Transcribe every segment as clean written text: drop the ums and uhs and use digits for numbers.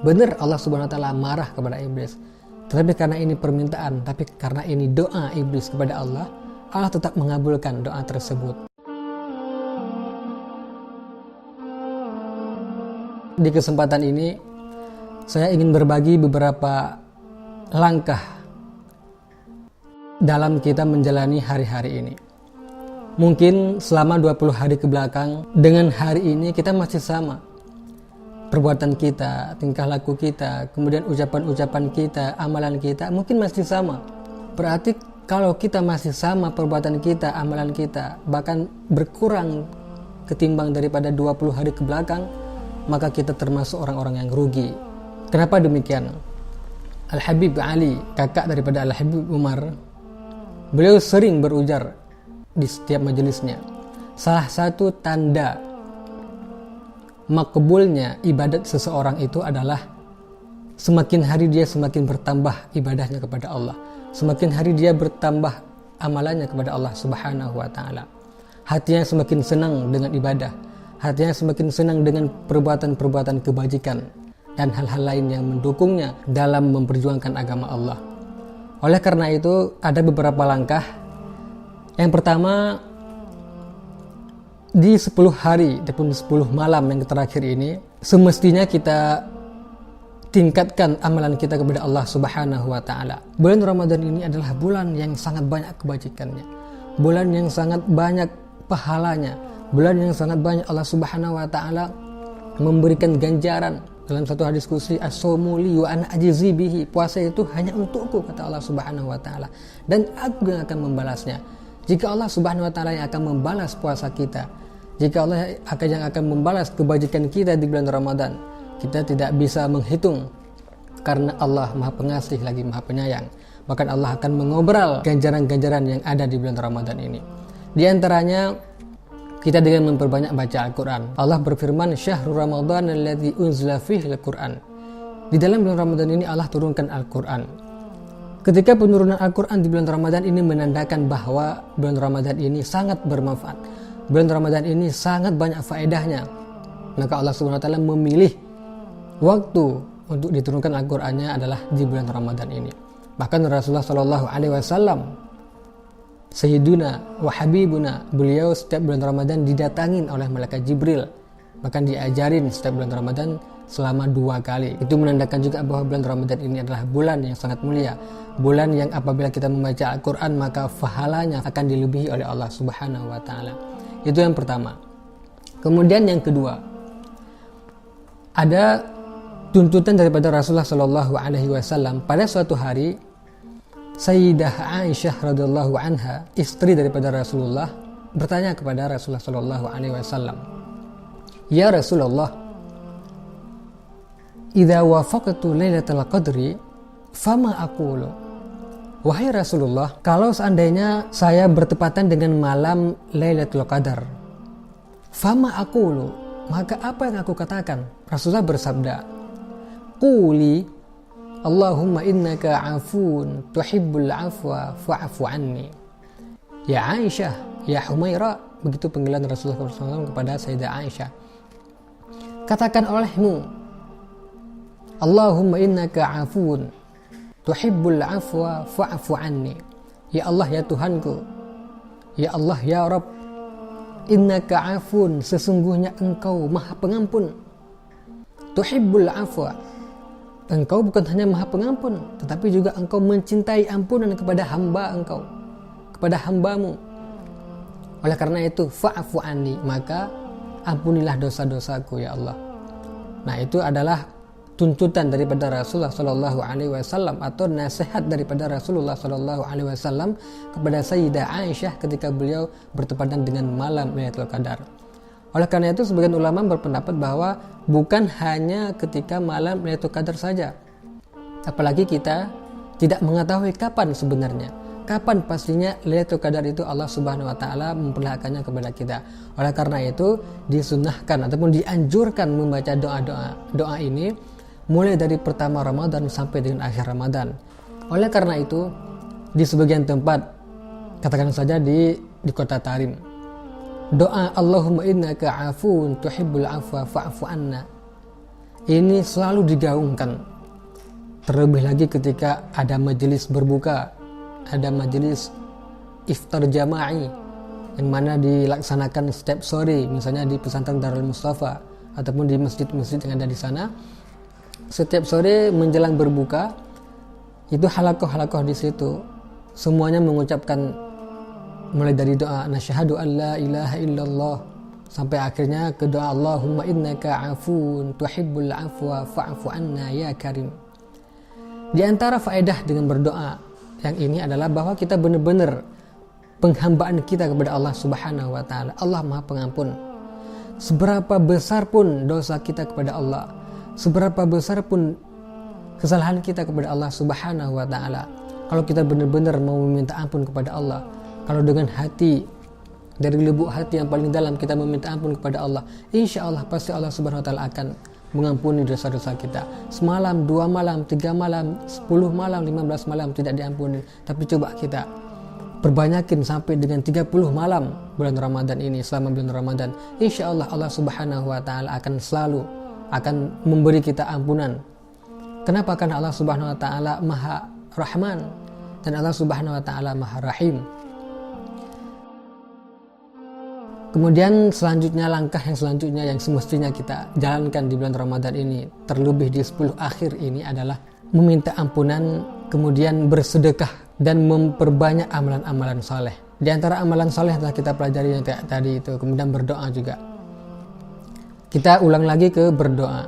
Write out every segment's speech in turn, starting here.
Benar Allah Subhanahu wa taala marah kepada iblis. Tetapi karena ini permintaan, tapi karena ini doa iblis kepada Allah, Allah tetap mengabulkan doa tersebut. Di kesempatan ini, saya ingin berbagi beberapa langkah dalam kita menjalani hari-hari ini. Mungkin selama 20 hari ke belakang, dengan hari ini kita masih sama. Perbuatan kita, tingkah laku kita, kemudian ucapan-ucapan kita, amalan kita mungkin masih sama. Berarti kalau kita masih sama perbuatan kita, amalan kita, bahkan berkurang ketimbang daripada 20 hari ke belakang, maka kita termasuk orang-orang yang rugi. Kenapa demikian? Al-Habib Ali, kakak daripada Al-Habib Umar, beliau sering berujar di setiap majelisnya, salah satu tanda makbulnya ibadat seseorang itu adalah semakin hari dia semakin bertambah ibadahnya kepada Allah, semakin hari dia bertambah amalannya kepada Allah Subhanahu wa taala. Hatinya semakin senang dengan ibadah, hatinya semakin senang dengan perbuatan-perbuatan kebajikan dan hal-hal lain yang mendukungnya dalam memperjuangkan agama Allah. Oleh karena itu ada beberapa langkah. Yang pertama, di 10 hari ataupun 10 malam yang terakhir ini, semestinya kita tingkatkan amalan kita kepada Allah Subhanahu wa taala. Bulan Ramadan ini adalah bulan yang sangat banyak kebajikannya, bulan yang sangat banyak pahalanya, bulan yang sangat banyak Allah Subhanahu wa taala memberikan ganjaran. Dalam satu hadis qudsi, as-shaumu li wa ana ajzi bihi, puasa itu hanya untukku, kata Allah Subhanahu wa taala, dan aku yang akan membalasnya. Jika Allah Subhanahu wa taala yang akan membalas puasa kita, jika Allah yang akan membalas kebajikan kita di bulan Ramadan, kita tidak bisa menghitung, karena Allah Maha Pengasih lagi Maha Penyayang. Bahkan Allah akan mengobral ganjaran-ganjaran yang ada di bulan Ramadan ini. Di antaranya, kita dengan memperbanyak baca Al-Quran. Allah berfirman, Syahrul Ramadan alladzi unzila fihi Al-Quran. Di dalam bulan Ramadan ini Allah turunkan Al-Quran. Ketika penurunan Al-Quran di bulan Ramadan ini menandakan bahwa bulan Ramadan ini sangat bermanfaat, bulan Ramadan ini sangat banyak faedahnya, maka Allah Subhanahu wa taala memilih waktu untuk diturunkan Al-Qur'annya adalah di bulan Ramadan ini. Bahkan Rasulullah sallallahu alaihi wasallam, Sayyiduna wa Habibuna, beliau setiap bulan Ramadan didatangin oleh malaikat Jibril, bahkan diajarin setiap bulan Ramadan selama 2 kali. Itu menandakan juga bahwa bulan Ramadan ini adalah bulan yang sangat mulia, bulan yang apabila kita membaca Al-Quran maka pahalanya akan dilebihi oleh Allah Subhanahu wa taala. Itu yang pertama. Kemudian yang kedua, ada tuntutan daripada Rasulullah sallallahu alaihi wasallam. Pada suatu hari, Sayyidah Aisyah radhiyallahu anha, istri daripada Rasulullah, bertanya kepada Rasulullah sallallahu alaihi wasallam, "Ya Rasulullah, idza wafaqtu lailatul qadri, fama aqulu?" Wahai Rasulullah, kalau seandainya saya bertepatan dengan malam Lailatul Qadar, fama aqulu, maka apa yang aku katakan? Rasulullah bersabda, quli Allahumma innaka afun tuhibbul afwa fa'fu anni. Ya Aisyah, ya Humairah, begitu panggilan Rasulullah SAW kepada Sayyidah Aisyah. Katakan olehmu, Allahumma innaka afun tuhibbul afwa fa'fu anni. Ya Allah, ya Tuhanku, ya Allah, ya Rabb, innaka afun, sesungguhnya engkau maha pengampun. Tuhibbul afwa, engkau bukan hanya maha pengampun, tetapi juga engkau mencintai ampunan kepada hamba engkau, kepada hambamu. Oleh karena itu, fa'fu anni, maka ampunilah dosa-dosaku ya Allah. Nah, itu adalah tuntutan daripada Rasulullah sallallahu alaihi wasallam atau nasihat daripada Rasulullah sallallahu alaihi wasallam kepada Sayyidah Aisyah ketika beliau bertepatan dengan malam Lailatul Qadar. Oleh karena itu, sebagian ulama berpendapat bahwa bukan hanya ketika malam Lailatul Qadar saja. Apalagi kita tidak mengetahui kapan sebenarnya, kapan pastinya Lailatul Qadar itu Allah Subhanahu wa taala memperlihatkannya kepada kita. Oleh karena itu, disunnahkan ataupun dianjurkan membaca doa ini mulai dari pertama Ramadan sampai dengan akhir Ramadan. Oleh karena itu, di sebagian tempat, katakan saja di kota Tarim, doa Allahumma innaka afun tuhibbul afwa fa'fu anna, ini selalu digaungkan. Terlebih lagi ketika ada majelis berbuka, ada majelis iftar jama'i yang mana dilaksanakan setiap sore, misalnya di pesantren Darul Mustafa ataupun di masjid-masjid yang ada di sana. Setiap sore menjelang berbuka itu halakoh-halakoh di situ, semuanya mengucapkan mulai dari doa nasyhadu an la ilaha illallah sampai akhirnya ke doa Allahumma innaka afun tuhibbul afwa fa'fu anna ya karim. Di antara faedah dengan berdoa yang ini adalah bahwa kita benar-benar penghambaan kita kepada Allah Subhanahu wa taala. Allah Maha Pengampun. Seberapa besar pun dosa kita kepada Allah, seberapa besar pun kesalahan kita kepada Allah Subhanahu wa taala, kalau kita benar-benar mau meminta ampun kepada Allah, kalau dengan hati, dari lubuk hati yang paling dalam kita meminta ampun kepada Allah, insya Allah pasti Allah Subhanahu wa taala akan mengampuni dosa-dosa kita. Semalam, 2 malam, 3 malam, 10 malam, 15 malam tidak diampuni. Tapi coba kita perbanyakin sampai dengan 30 malam bulan Ramadan ini, selama bulan Ramadan. Insya Allah Allah Subhanahu wa taala akan selalu memberi kita ampunan. Kenapa? Karena Allah Subhanahu wa taala Maha Rahman dan Allah Subhanahu wa taala Maha Rahim. Kemudian selanjutnya, langkah yang selanjutnya yang semestinya kita jalankan di bulan Ramadan ini, terlebih di 10 akhir ini, adalah meminta ampunan, kemudian bersedekah dan memperbanyak amalan-amalan saleh. Di antara amalan saleh telah kita pelajari yang tadi itu, kemudian berdoa juga. Kita ulang lagi ke berdoa.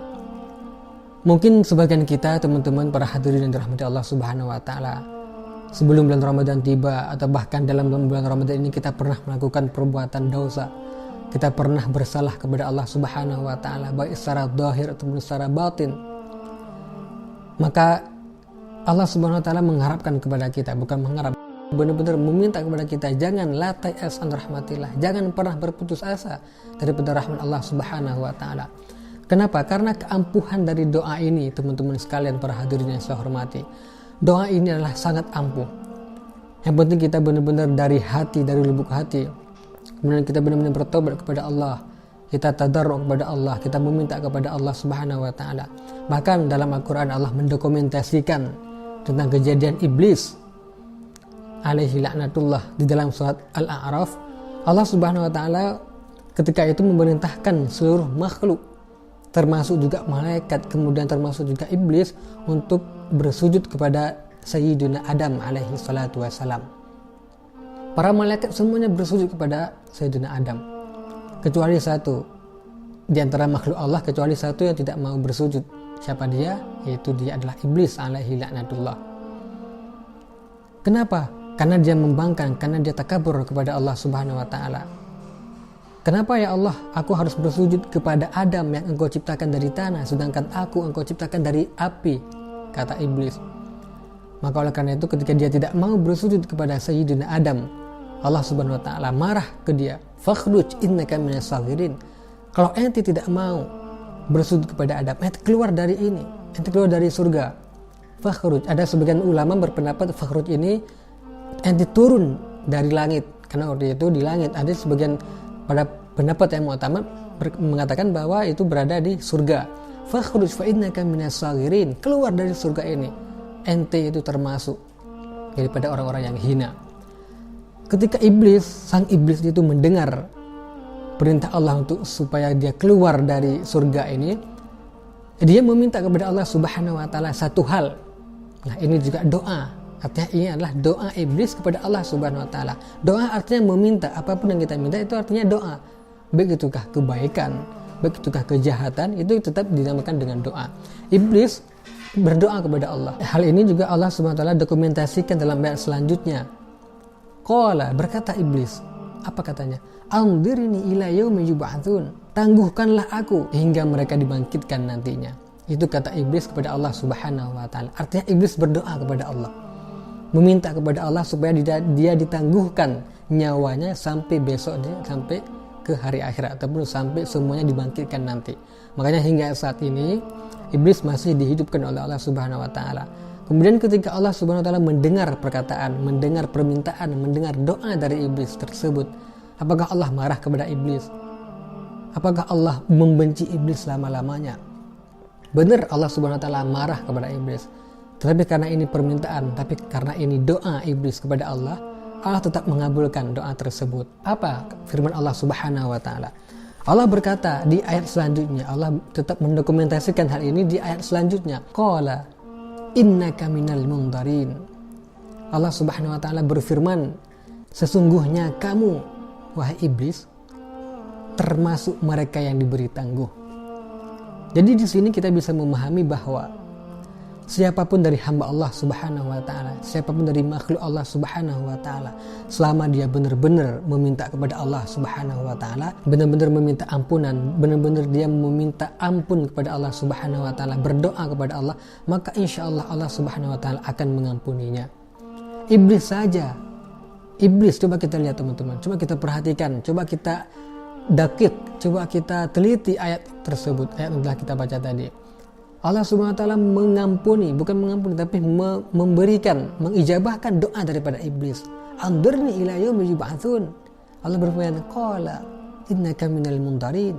Mungkin sebagian kita, teman-teman para hadirin yang dirahmati Allah Subhanahu wa taala, sebelum bulan Ramadan tiba atau bahkan dalam bulan Ramadan ini kita pernah melakukan perbuatan dosa. Kita pernah bersalah kepada Allah Subhanahu wa taala baik secara zahir ataupun secara batin. Maka Allah Subhanahu wa taala mengharapkan kepada kita, bukan mengharap, benar-benar meminta kepada kita, jangan la ta'as an rahmatillah, jangan pernah berputus asa daripada rahmat Allah Subhanahu wa taala. Kenapa? Karena keampuhan dari doa ini, teman-teman sekalian para hadirin yang saya hormati, doa ini adalah sangat ampuh. Yang penting kita benar-benar dari hati, dari lubuk hati, kemudian kita benar-benar bertobat kepada Allah, kita tadarruk kepada Allah, kita meminta kepada Allah Subhanahu wa taala. Bahkan dalam Al-Qur'an Allah mendokumentasikan tentang kejadian iblis alaihi laknatullah di dalam surat Al-A'raf. Allah Subhanahu wa taala ketika itu memerintahkan seluruh makhluk, termasuk juga malaikat, kemudian termasuk juga iblis, untuk bersujud kepada Sayyidina Adam alaihi salatu wassalam. Para malaikat semuanya bersujud kepada Sayyidina Adam, kecuali satu di antara makhluk Allah, kecuali satu yang tidak mau bersujud. Siapa dia? Yaitu dia adalah iblis alaihi laknatullah. Kenapa? Karena dia membangkang, karena dia takabur kepada Allah Subhanahu wa taala. Kenapa ya Allah, aku harus bersujud kepada Adam yang engkau ciptakan dari tanah, sedangkan aku engkau ciptakan dari api, kata iblis. Maka oleh karena itu ketika dia tidak mau bersujud kepada Sayyidina Adam, Allah Subhanahu wa taala marah ke dia. Fakhruj innaka minas saghirin. Kalau ente tidak mau bersujud kepada Adam, ente keluar dari ini, ente keluar dari surga. Fakhruj, ada sebagian ulama berpendapat fakhruj ini ente turun dari langit, karena waktu itu di langit. Ada sebagian pada pendapat yang utama mengatakan bahwa itu berada di surga. Fakhruj fa innaka minas saghirin, keluar dari surga ini, ente itu termasuk daripada orang-orang yang hina. Ketika sang iblis itu mendengar perintah Allah untuk supaya dia keluar dari surga ini, dia meminta kepada Allah Subhanahu wa taala satu hal. Nah, ini juga doa. Artinya ini adalah doa iblis kepada Allah Subhanahu wa taala. Doa artinya meminta, apapun yang kita minta itu artinya doa. Baik itukah kebaikan, baik itukah kejahatan, itu tetap dinamakan dengan doa. Iblis berdoa kepada Allah. Hal ini juga Allah Subhanahu wa taala dokumentasikan dalam ayat selanjutnya. Qala, berkata iblis, apa katanya? Anzirini ila yaumi yub'atsun. Tangguhkanlah aku hingga mereka dibangkitkan nantinya. Itu kata iblis kepada Allah Subhanahu wa taala. Artinya iblis berdoa kepada Allah, meminta kepada Allah supaya dia ditangguhkan nyawanya sampai besok, sampai ke hari akhirat, ataupun sampai semuanya dibangkitkan nanti. Makanya hingga saat ini iblis masih dihidupkan oleh Allah Subhanahu wa taala. Kemudian ketika Allah Subhanahu wa taala mendengar perkataan, mendengar permintaan, mendengar doa dari iblis tersebut, apakah Allah marah kepada iblis? Apakah Allah membenci iblis selama-lamanya? Benar Allah Subhanahu wa taala marah kepada iblis. Tetapi karena ini permintaan, tapi karena ini doa iblis kepada Allah, Allah tetap mengabulkan doa tersebut. Apa firman Allah Subhanahu wa taala? Allah berkata di ayat selanjutnya, Allah tetap mendokumentasikan hal ini di ayat selanjutnya. Qala innaka minal mundarin. Allah Subhanahu wa taala berfirman, sesungguhnya kamu wahai iblis termasuk mereka yang diberi tangguh. Jadi di sini kita bisa memahami bahwa siapapun dari hamba Allah Subhanahu wa taala, siapapun dari makhluk Allah Subhanahu wa taala, selama dia benar-benar meminta kepada Allah Subhanahu wa taala, benar-benar meminta ampunan, benar-benar dia meminta ampun kepada Allah Subhanahu wa taala, berdoa kepada Allah, maka insyaallah Allah Subhanahu wa taala akan mengampuninya. Iblis saja. Iblis, coba kita lihat teman-teman, coba kita perhatikan, coba kita dakik, coba kita teliti ayat tersebut, ayat yang telah kita baca tadi. Allah Subhanahu wa taala mengampuni, bukan mengampuni tapi memberikan, mengijabahkan doa daripada iblis. Anzurni ila yaumil yub'atsun. Allah berfirman, qala innaka minal mundarin.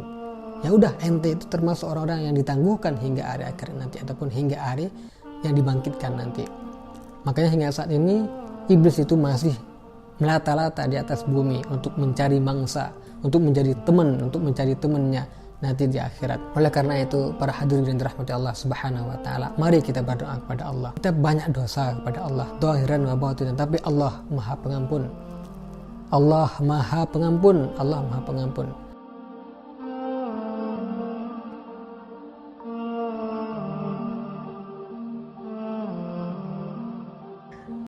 Ya udah, ente itu termasuk orang-orang yang ditangguhkan hingga hari akhir nanti, ataupun hingga hari yang dibangkitkan nanti. Makanya hingga saat ini iblis itu masih melata-lata di atas bumi untuk mencari mangsa, untuk menjadi teman, untuk mencari temannya nanti di akhirat. Oleh karena itu, para hadirin yang dirahmati Allah Subhanahu wa taala, mari kita berdoa kepada Allah. Kita banyak dosa kepada Allah, zahiran wa batinan, tapi Allah Maha Pengampun. Allah Maha Pengampun, Allah Maha Pengampun.